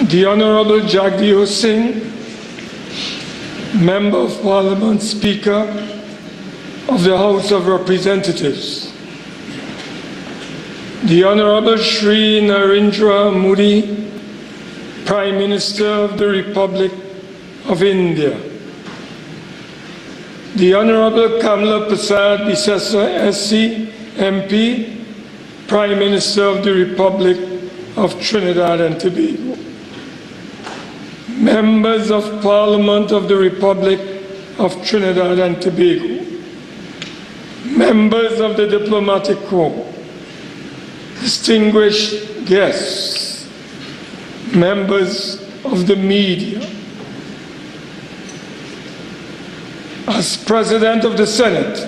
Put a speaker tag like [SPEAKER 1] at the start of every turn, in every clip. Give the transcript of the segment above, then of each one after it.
[SPEAKER 1] The Honorable Jagdeep Singh, Member of Parliament, Speaker of the House of Representatives. The Honorable Shri Narendra Modi, Prime Minister of the Republic of India. The Honorable Kamala Prasad Biseswar SC, MP, Prime Minister of the Republic of Trinidad and Tobago. Members of Parliament of the Republic of Trinidad and Tobago. Members of the Diplomatic Corps. Distinguished guests. Members of the media. As President of the Senate,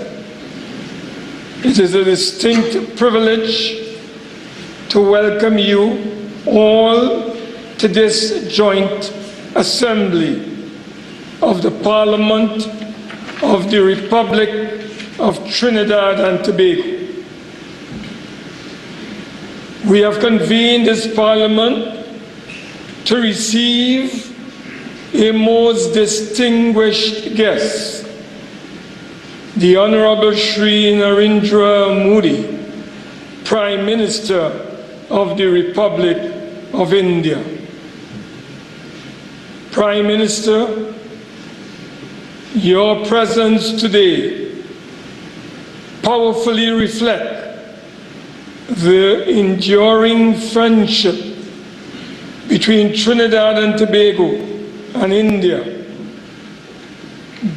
[SPEAKER 1] it is a distinct privilege to welcome you all to this joint assembly of the Parliament of the Republic of Trinidad and Tobago. We have convened this Parliament to receive a most distinguished guest, the Honorable Shri Narendra Modi, Prime Minister of the Republic of India. Prime Minister, your presence today powerfully reflects the enduring friendship between Trinidad and Tobago and India,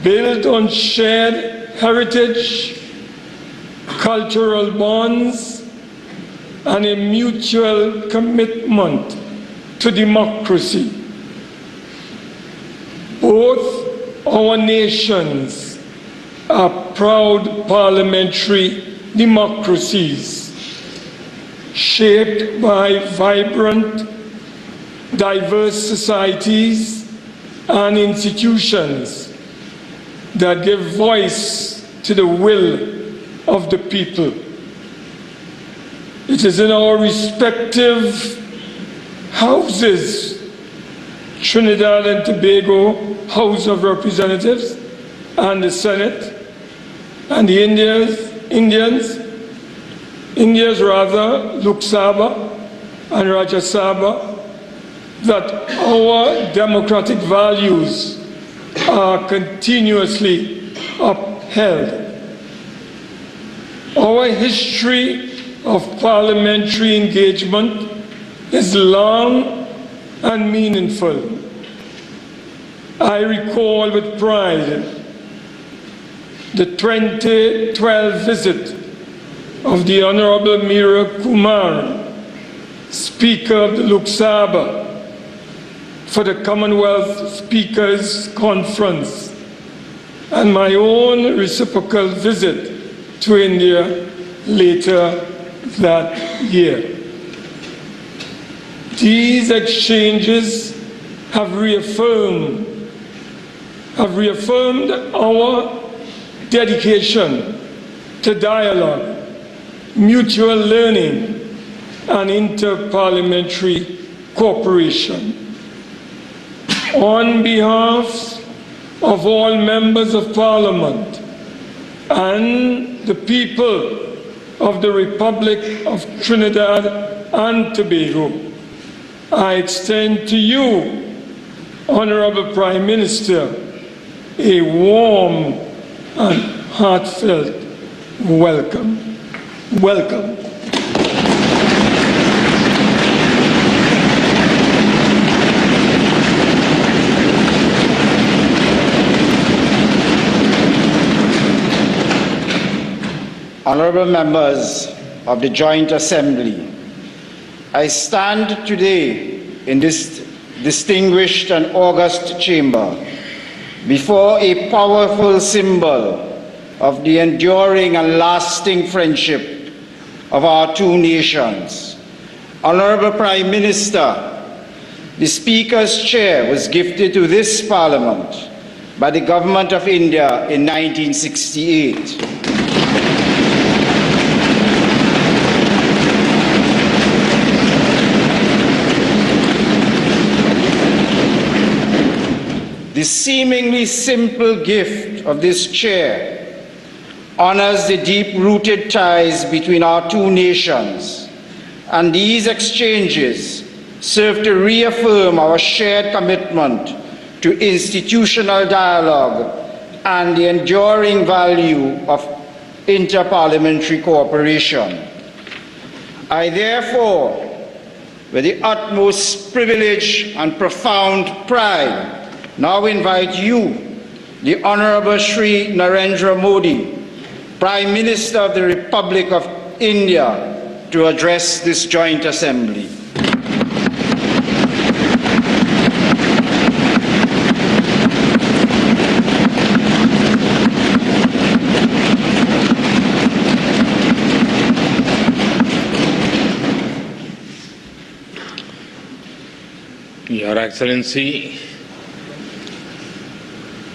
[SPEAKER 1] built on shared heritage, cultural bonds, and a mutual commitment to democracy. Both our nations are proud parliamentary democracies, shaped by vibrant, diverse societies and institutions that give voice to the will of the people. It is in our respective houses, Trinidad and Tobago House of Representatives and the Senate, and the India's Lok Sabha and Rajya Sabha, that our democratic values are continuously upheld. Our history of parliamentary engagement is long and meaningful. I recall with pride the 2012 visit of the Honorable Meera Kumar, Speaker of the Lok Sabha, for the Commonwealth Speakers Conference, and my own reciprocal visit to India later that year. These exchanges have reaffirmed our dedication to dialogue, mutual learning, and inter-parliamentary cooperation. On behalf of all members of Parliament and the people of the Republic of Trinidad and Tobago, I extend to you, Honorable Prime Minister, a warm and heartfelt welcome. Welcome.
[SPEAKER 2] Honorable members of the Joint Assembly, I stand today in this distinguished and august chamber before a powerful symbol of the enduring and lasting friendship of our two nations. Honorable Prime Minister, the Speaker's chair was gifted to this Parliament by the Government of India in 1968. The seemingly simple gift of this chair honors the deep-rooted ties between our two nations, and these exchanges serve to reaffirm our shared commitment to institutional dialogue and the enduring value of interparliamentary cooperation. I therefore, with the utmost privilege and profound pride, now invite you, the Honorable Shri Narendra Modi, Prime Minister of the Republic of India, to address this joint assembly.
[SPEAKER 3] Your Excellency,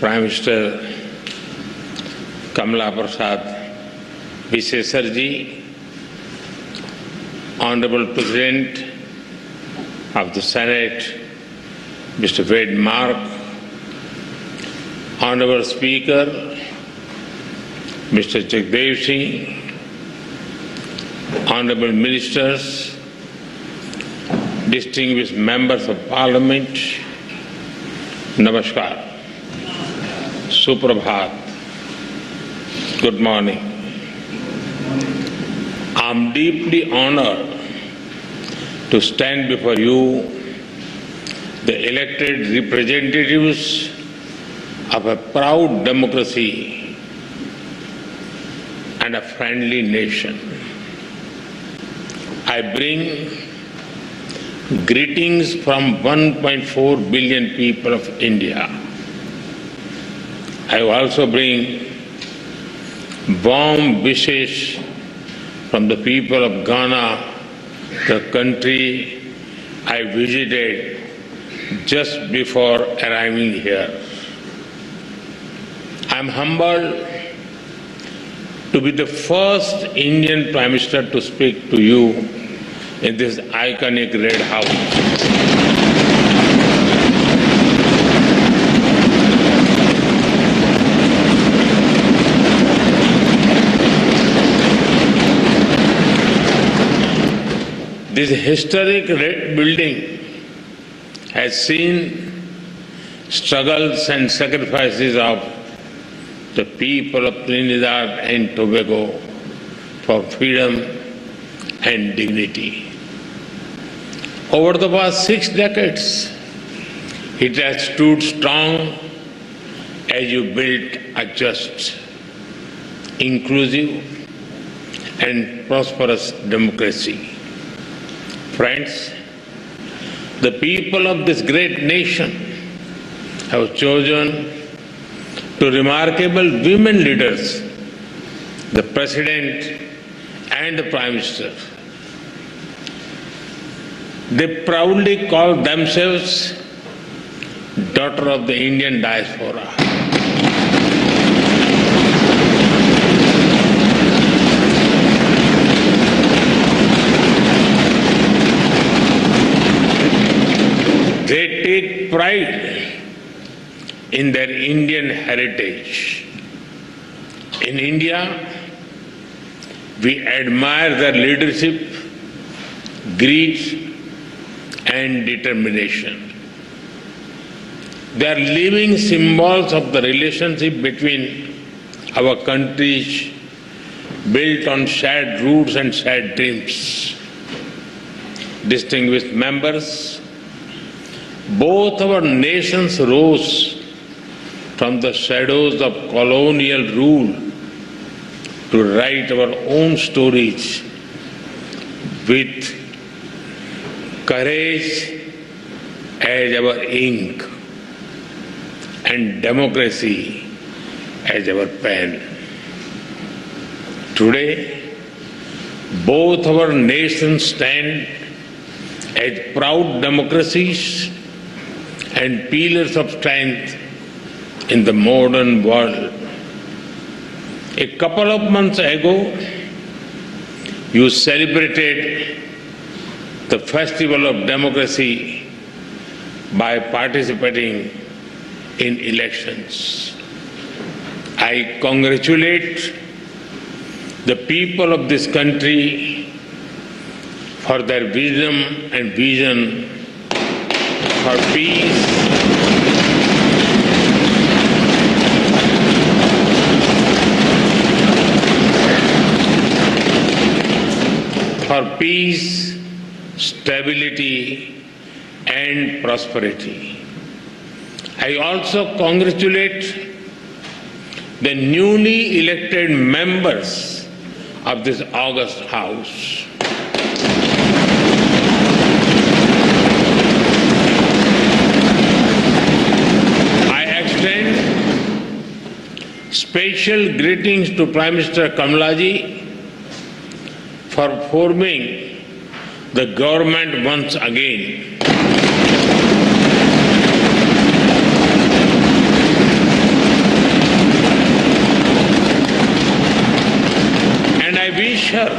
[SPEAKER 3] Prime Minister Kamala Prasad Vishesarji, Honorable President of the Senate, Mr. Wade Mark, Honorable Speaker, Mr. Jagdev Singh, Honorable Ministers, distinguished members of Parliament, Namaskar, Suprabhat, good morning. I am deeply honored to stand before you, the elected representatives of a proud democracy and a friendly nation. I bring greetings from 1.4 billion people of India. I also bring warm wishes from the people of Ghana, the country I visited just before arriving here. I am humbled to be the first Indian Prime Minister to speak to you in this iconic Red House. This historic red building has seen struggles and sacrifices of the people of Trinidad and Tobago for freedom and dignity. Over the past 6 decades, it has stood strong as you built a just, inclusive, and prosperous democracy. Friends, the people of this great nation have chosen two remarkable women leaders, the President and the Prime Minister. They proudly call themselves daughter of the Indian diaspora. They take pride in their Indian heritage. In India, we admire their leadership, grit, and determination. They are living symbols of the relationship between our countries, built on shared roots and shared dreams. Distinguished members, both our nations rose from the shadows of colonial rule to write our own stories with courage as our ink and democracy as our pen. Today, both our nations stand as proud democracies and pillars of strength in the modern world. A couple of months ago, you celebrated the Festival of Democracy by participating in elections. I congratulate the people of this country for their wisdom and vision for peace, stability, and prosperity. I also congratulate the newly elected members of this august House. I extend special greetings to Prime Minister Kamalaji for forming the government once again. And I wish her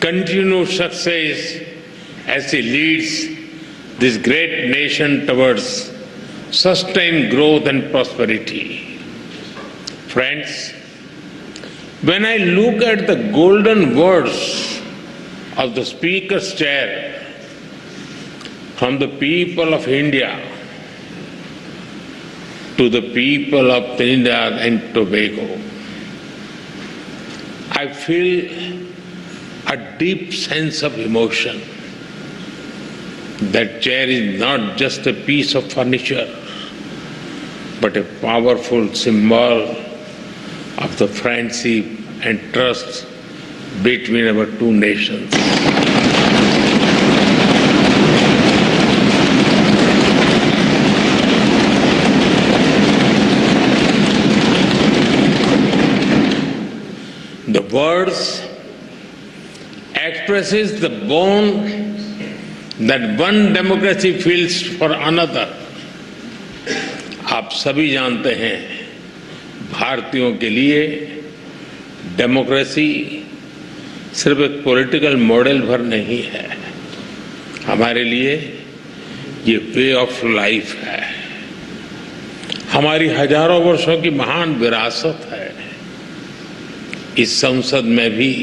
[SPEAKER 3] continued success as she leads this great nation towards sustained growth and prosperity. Friends, when I look at the golden words of the Speaker's chair from the people of India to the people of Trinidad and Tobago, I feel a deep sense of emotion. That chair is not just a piece of furniture, but a powerful symbol of the friendship and trust between our two nations. The words expresses the bond that one democracy feels for another. आप सभी जानते हैं, भारतीयों के लिए democracy सिर्फ एक political model भर नहीं है, हमारे लिए ये वे ऑफ लाइफ है, हमारी हजारों वर्षों की महान विरासत है। इस संसद में भी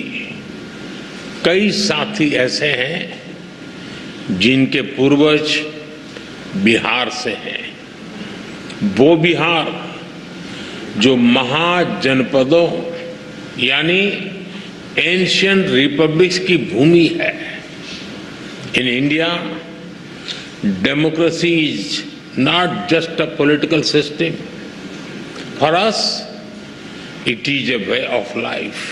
[SPEAKER 3] कई साथी ऐसे हैं जिनके पूर्वज बिहार से हैं, वो बिहार जो महाजनपदों यानी एंशिएंट रिपब्लिक्स की भूमि है। In India, democracy is not just a political system, for us it is a way of life.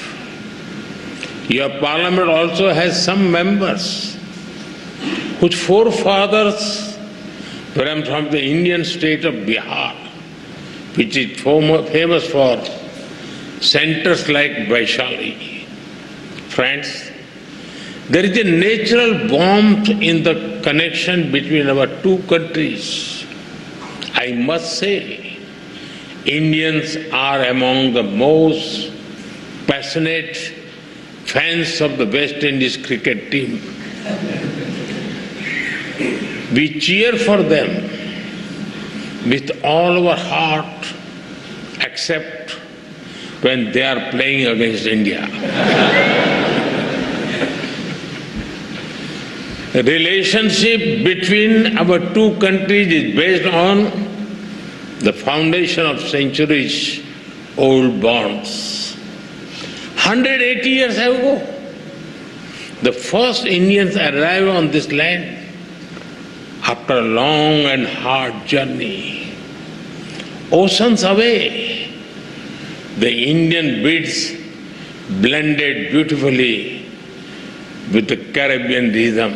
[SPEAKER 3] Your parliament also has some members whose forefathers were from the Indian state of Bihar, which is famous for centers like Vaishali. Friends, there is a natural warmth in the connection between our two countries. I must say, Indians are among the most passionate fans of the West Indies cricket team. We cheer for them with all our heart, except when they are playing against India. The relationship between our two countries is based on the foundation of centuries-old bonds. 180 years ago, the first Indians arrived on this land after a long and hard journey. Oceans away, the Indian beats blended beautifully with the Caribbean rhythm.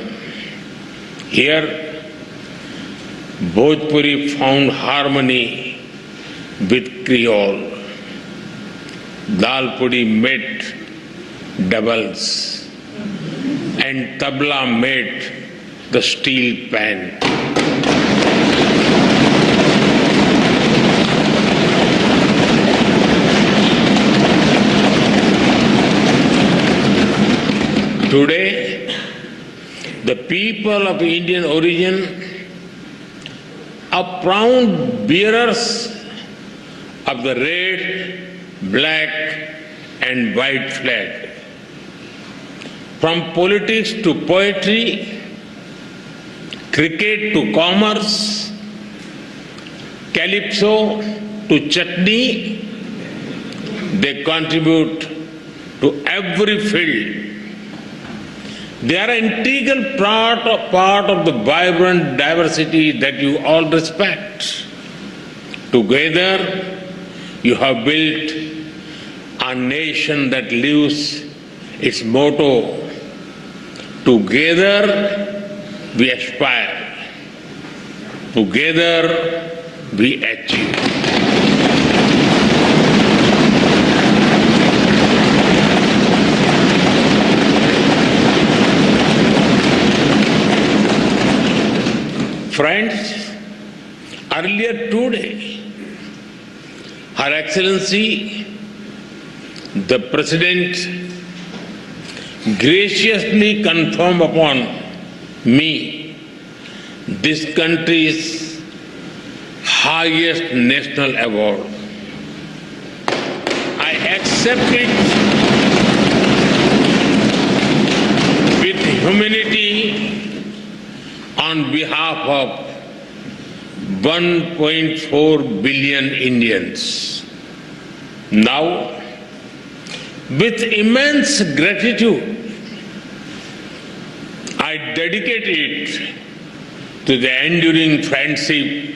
[SPEAKER 3] Here, Bhojpuri found harmony with Creole. Dal puri met doubles and tabla met the steel pan. Today, the people of Indian origin are proud bearers of the red, black, and white flag. From politics to poetry, cricket to commerce, calypso to chutney, they contribute to every field. They are an integral part of the vibrant diversity that you all respect. Together, you have built a nation that lives its motto, together we aspire, together we achieve. Friends, earlier today, Her Excellency, the President, graciously confirmed upon me this country's highest national award. I accept it with humility on behalf of 1.4 billion Indians. Now, with immense gratitude, I dedicate it to the enduring friendship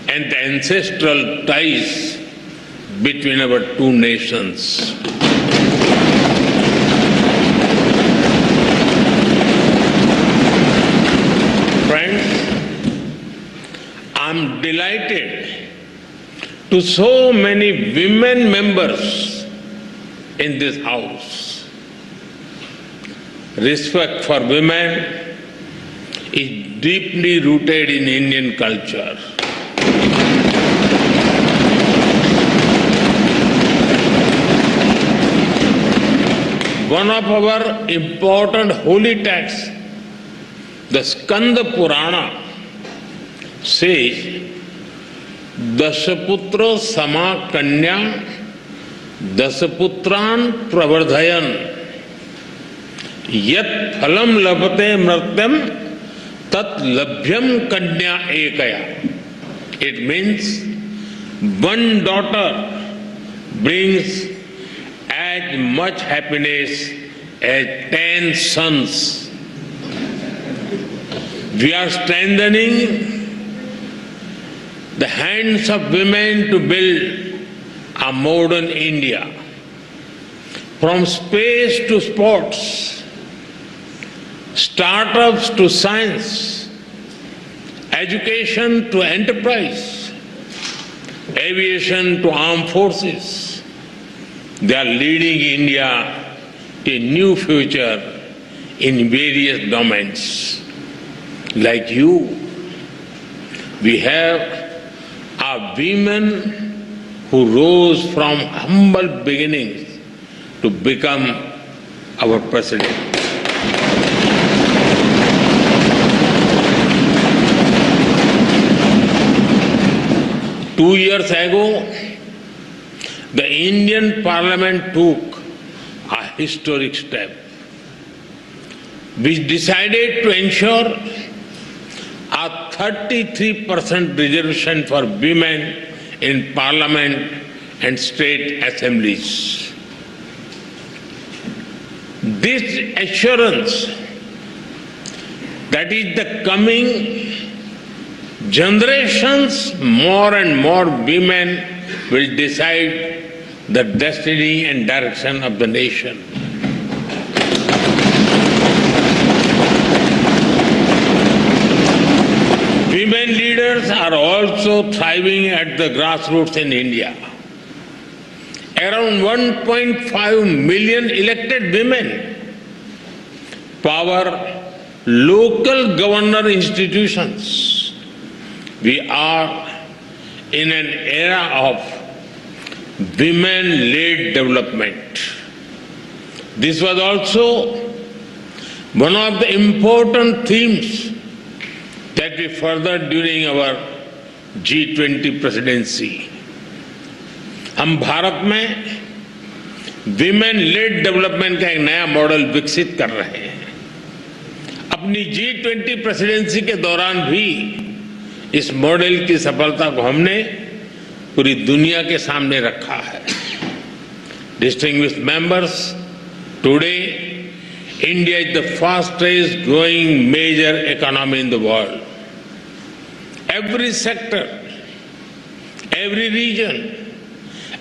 [SPEAKER 3] and the ancestral ties between our two nations. I'm delighted to so many women members in this House. Respect for women is deeply rooted in Indian culture. One of our important holy texts, the Skanda Purana, says, Dasaputro sama kanya dasaputran pravardhayan yat phalam labate mratyam tat labhyam kanya ekaya. It means one daughter brings as much happiness as 10 sons. We are strengthening the hands of women to build a modern India. From space to sports, startups to science, education to enterprise, aviation to armed forces, they are leading India to a new future in various domains. Like you, we have are women who rose from humble beginnings to become our president. Two years ago, the Indian Parliament took a historic step. We decided to ensure a 33% reservation for women in Parliament and state assemblies. This assurance that is the coming generations, more and more women will decide the destiny and direction of the nation. Women leaders are also thriving at the grassroots in India. Around 1.5 million elected women power local governor institutions. We are in an era of women-led development. This was also one of the important themes that we furthered during our G20 presidency. हम भारत में women lead development का एक नया model विकसित कर रहे हैं। अपनी G20 प्रेसिडेंसी के दौरान भी इस मॉडल की सफलता को हमने पूरी दुनिया के सामने रखा है। Distinguished members, today India is the fastest growing major economy in the world. Every sector, every region,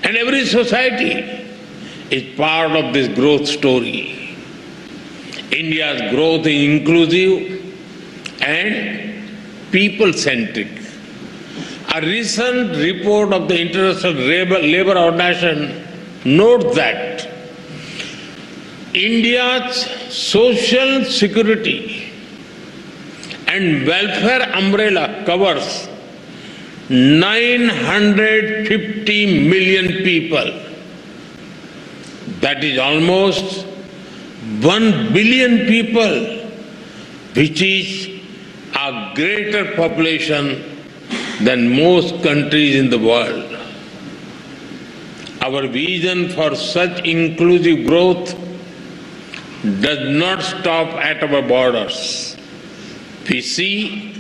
[SPEAKER 3] and every society is part of this growth story. India's growth is inclusive and people-centric. A recent report of the International Labour Organization notes that India's social security and welfare umbrella covers 950 million people. That is almost 1 billion people, which is a greater population than most countries in the world. Our vision for such inclusive growth does not stop at our borders. We see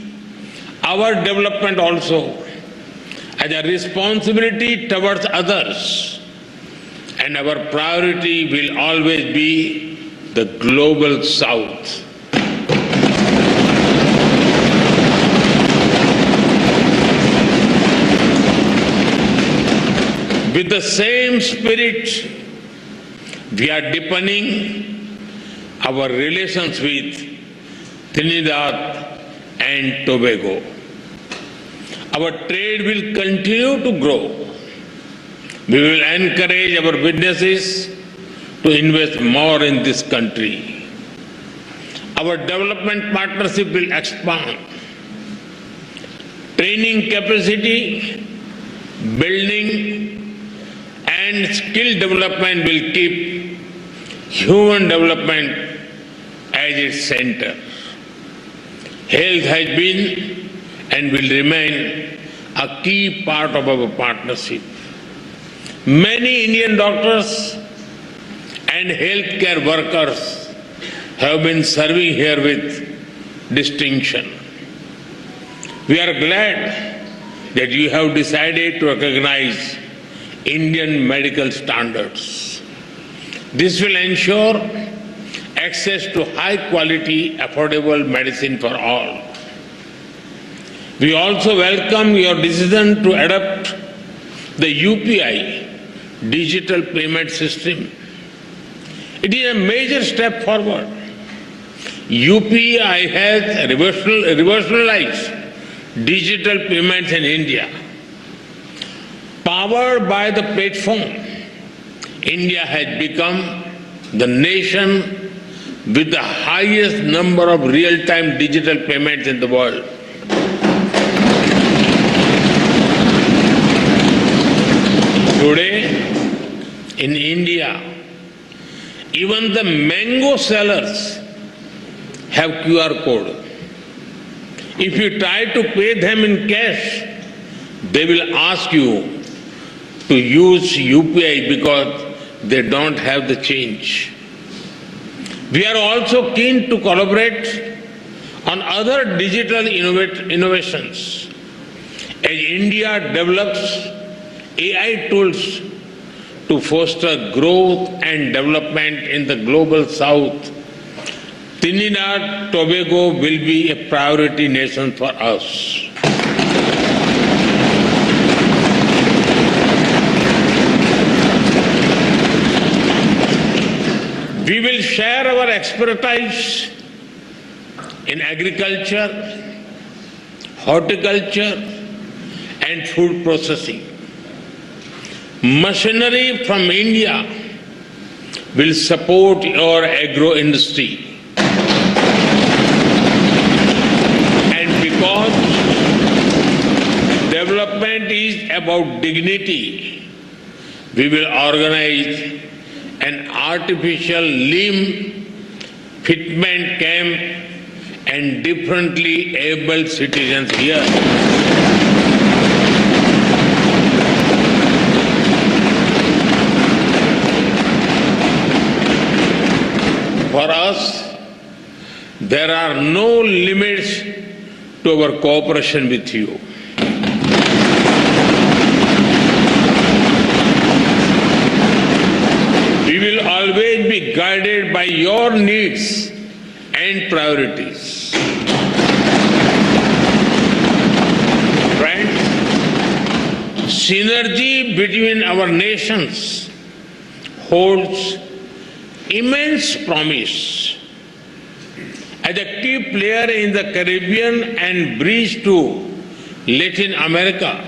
[SPEAKER 3] our development also as a responsibility towards others, and our priority will always be the global South. With the same spirit, we are deepening our relations with Trinidad and Tobago. Our trade will continue to grow. We will encourage our businesses to invest more in this country. Our development partnership will expand. Training capacity, building, and skill development will keep human development as its center. Health has been and will remain a key part of our partnership. Many Indian doctors and healthcare workers have been serving here with distinction. We are glad that you have decided to recognize Indian medical standards. This will ensure access to high quality, affordable medicine for all. We also welcome your decision to adopt the UPI digital payment system. It is a major step forward. UPI has revolutionized digital payments in India. Powered by the platform, India has become the nation with the highest number of real-time digital payments in the world. Today, in India, even the mango sellers have QR code. If you try to pay them in cash, they will ask you to use UPI because they don't have the change. We are also keen to collaborate on other digital innovations. As India develops AI tools to foster growth and development in the global South, Trinidad-Tobago will be a priority nation for us. We will share our expertise in agriculture, horticulture, and food processing. Machinery from India will support your agro industry. And because development is about dignity, we will organize an artificial limb fitment camp and differently able citizens here. For us, there are no limits to our cooperation with you. We will always be guided by your needs and priorities. Friends, synergy between our nations holds immense promise. As a key player in the Caribbean and bridge to Latin America,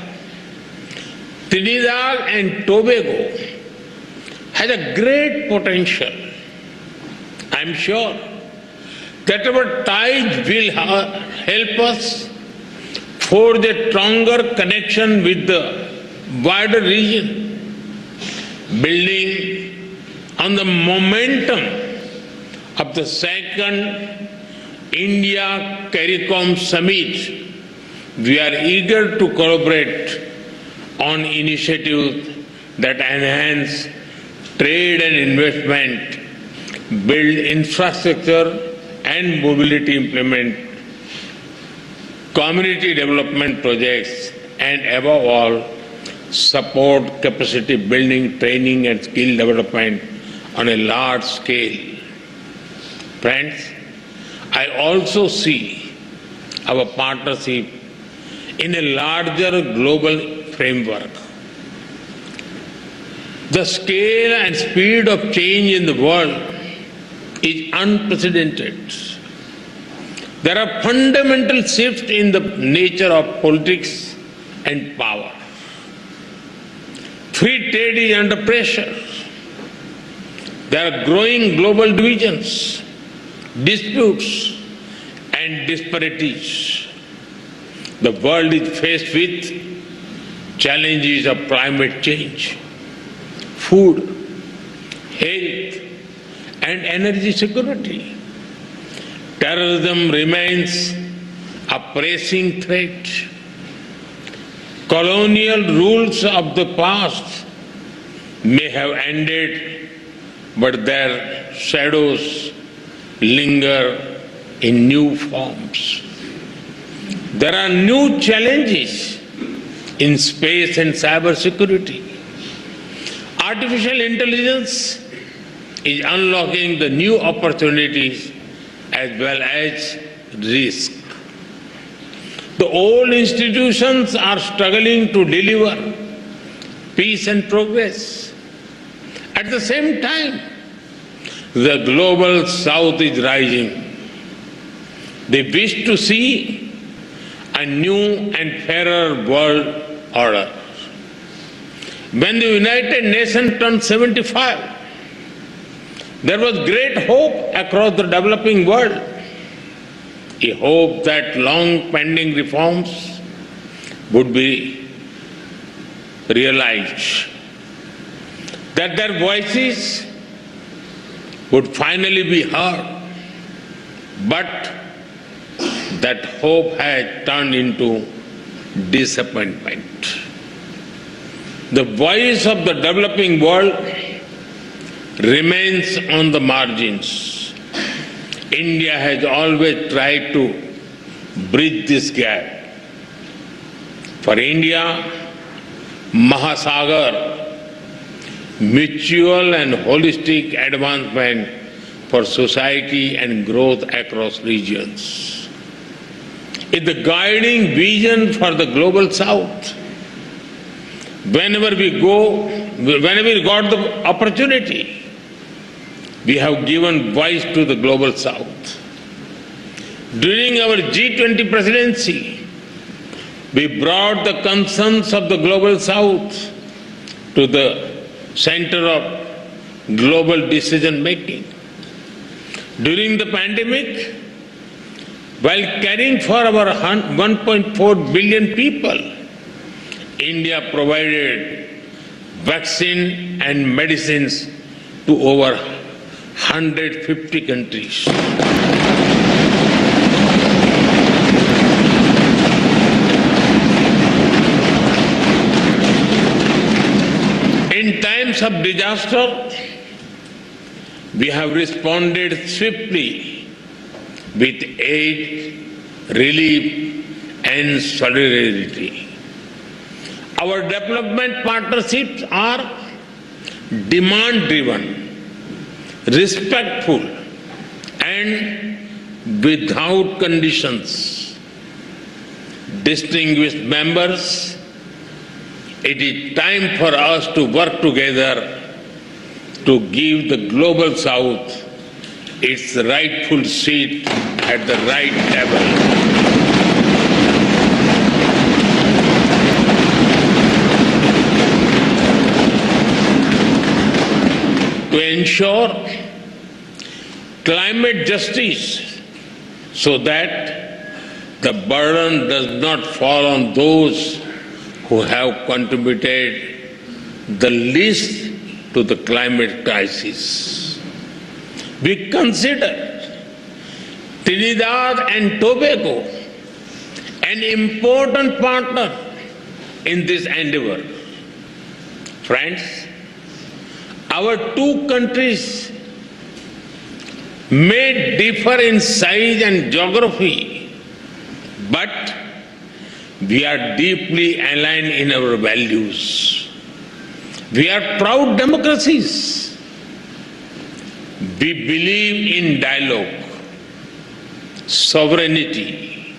[SPEAKER 3] Trinidad and Tobago has a great potential. I am sure that our ties will help us forge a stronger connection with the wider region, building on the momentum of the second India-CARICOM summit. We are eager to collaborate on initiatives that enhance trade and investment, build infrastructure and mobility, implement community development projects, and above all, support capacity building, training and skill development on a large scale. Friends, I also see our partnership in a larger global framework. The scale and speed of change in the world is unprecedented. There are fundamental shifts in the nature of politics and power. Free trade is under pressure. There are growing global divisions, disputes, and disparities. The world is faced with challenges of climate change, food, health, and energy security. Terrorism remains a pressing threat. Colonial rules of the past may have ended, but their shadows linger in new forms. There are new challenges in space and cyber security. Artificial intelligence is unlocking the new opportunities as well as risk. The old institutions are struggling to deliver peace and progress. At the same time, the global south is rising. They wish to see a new and fairer world order. When the United Nations turned 75, there was great hope across the developing world. A hope that long-pending reforms would be realized, that their voices would finally be heard. But that hope had turned into disappointment. The voice of the developing world remains on the margins. India has always tried to bridge this gap. For India, Mahasagar, mutual and holistic advancement for society and growth across regions, is the guiding vision for the global South. Whenever we got the opportunity, we have given voice to the global South. During our G20 presidency, we brought the concerns of the global South to the center of global decision making. During the pandemic, while caring for our 1.4 billion people, India provided vaccine and medicines to over 150 countries. times of disaster, we have responded swiftly with aid, relief, and solidarity. Our development partnerships are demand-driven, respectful, and without conditions. Distinguished members, it is time for us to work together to give the Global South its rightful seat at the right table. To ensure climate justice so that the burden does not fall on those who have contributed the least to the climate crisis. We consider Trinidad and Tobago an important partner in this endeavor. Friends, our two countries may differ in size and geography, but we are deeply aligned in our values. We are proud democracies. We believe in dialogue, sovereignty,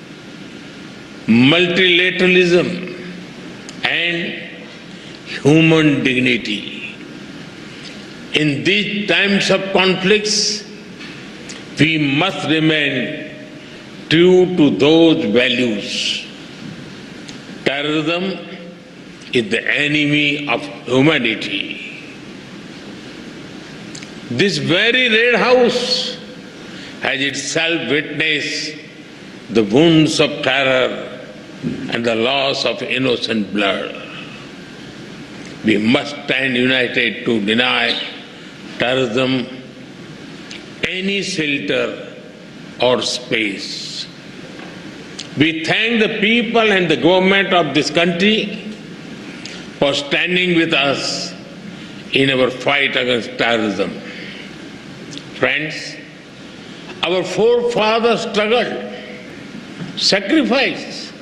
[SPEAKER 3] multilateralism, and human dignity. In these times of conflicts, we must remain true to those values. Terrorism is the enemy of humanity. This very Red House has itself witnessed the wounds of terror and the loss of innocent blood. We must stand united to deny terrorism any shelter or space. We thank the people and the government of this country for standing with us in our fight against terrorism. Friends, our forefathers struggled, sacrificed,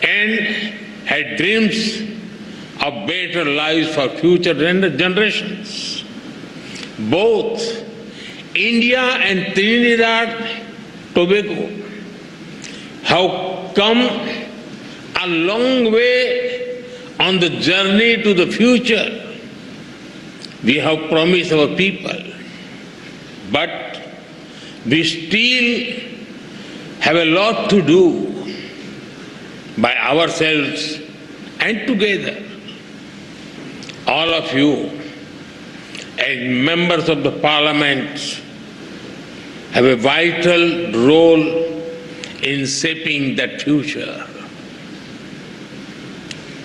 [SPEAKER 3] and had dreams of better lives for future generations. Both India and Trinidad-Tobago have come a long way on the journey to the future we have promised our people. But we still have a lot to do by ourselves and together. All of you, as members of the Parliament, have a vital role in shaping that future.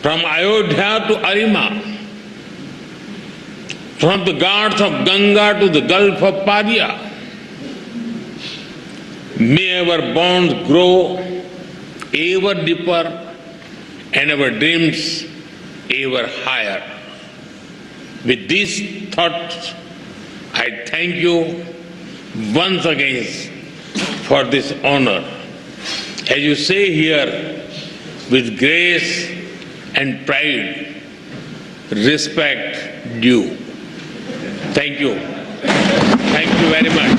[SPEAKER 3] From Ayodhya to Arima, from the Ghats of Ganga to the Gulf of Paria, may our bonds grow ever deeper and our dreams ever higher. With these thoughts, I thank you once again for this honor. As you say here, with grace and pride, respect due. Thank you. Thank you very much.